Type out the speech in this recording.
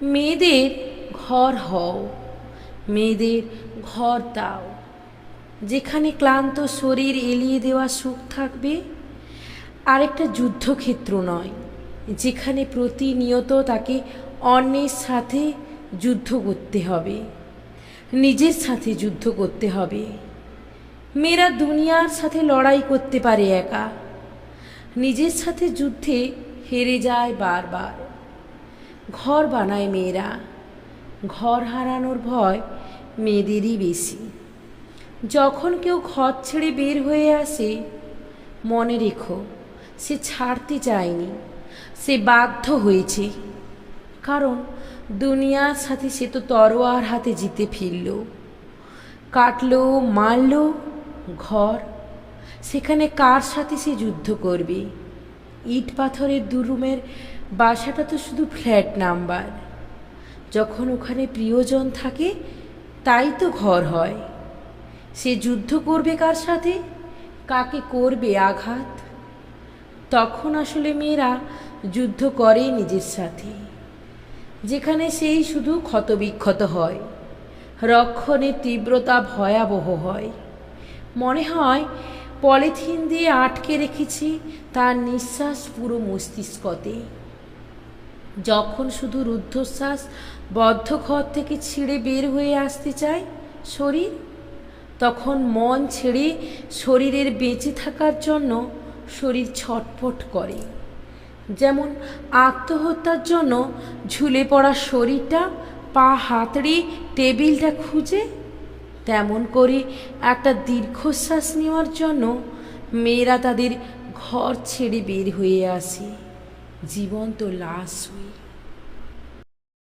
মেয়েদের ঘর হও, মেয়েদের ঘর দাও, যেখানে ক্লান্ত শরীর এলিয়ে দেওয়া সুখ থাকবে। আরেকটা যুদ্ধক্ষেত্র নয়, যেখানে প্রতিনিয়ত তাকে অন্যের সাথে যুদ্ধ করতে হবে, নিজের সাথে যুদ্ধ করতে হবে। মেয়েরা দুনিয়ার সাথে লড়াই করতে পারে একা, নিজের সাথে যুদ্ধে হেরে যায় বারবার। ঘর বানায় মেয়েরা, ঘর হারানোর ভয় মেয়েদেরই বেশি। যখন কেউ ঘর ছেড়ে বের হয়ে আসে, মনে রেখো সে ছাড়তে চায়নি, সে বাধ্য হয়েছে। কারণ দুনিয়ার সাথে সে তো তরোয়ার হাতে জিতে ফিরল, কাটলো মারল ঘর। সেখানে কার সাথে সে যুদ্ধ করবে? ইট পাথরের দুরুমের বাসাটা তো শুধু ফ্ল্যাট নাম্বার। যখন ওখানে প্রিয়জন থাকে তাই তো ঘর হয়। সে যুদ্ধ করবে কার সাথে, কাকে করবে আঘাত? তখন আসলে মেয়েরা যুদ্ধ করে নিজের সাথে, যেখানে সেই শুধু ক্ষতবিক্ষত হয়, রক্ষণের তীব্রতা ভয়াবহ হয়। মনে হয় পলিথিন দিয়ে আটকে রেখেছি তার নিঃশ্বাস পুরো মস্তিষ্কতে। যখন শুধু রুদ্ধশ্বাস বদ্ধ ঘর থেকে ছিঁড়ে বের হয়ে আসতে চায় শরীর, তখন মন ছেড়ে শরীরের বেঁচে থাকার জন্য শরীর ছটফট করে। যেমন আত্মহত্যার জন্য ঝুলে পড়া শরীরটা পা হাতড়ে টেবিলটা খুঁজে, তেমন করে একটা দীর্ঘশ্বাস নেওয়ার জন্য মেয়েরা তাদের ঘর ছেড়ে বের হয়ে আসে জীবন্ত লাশ হয়ে।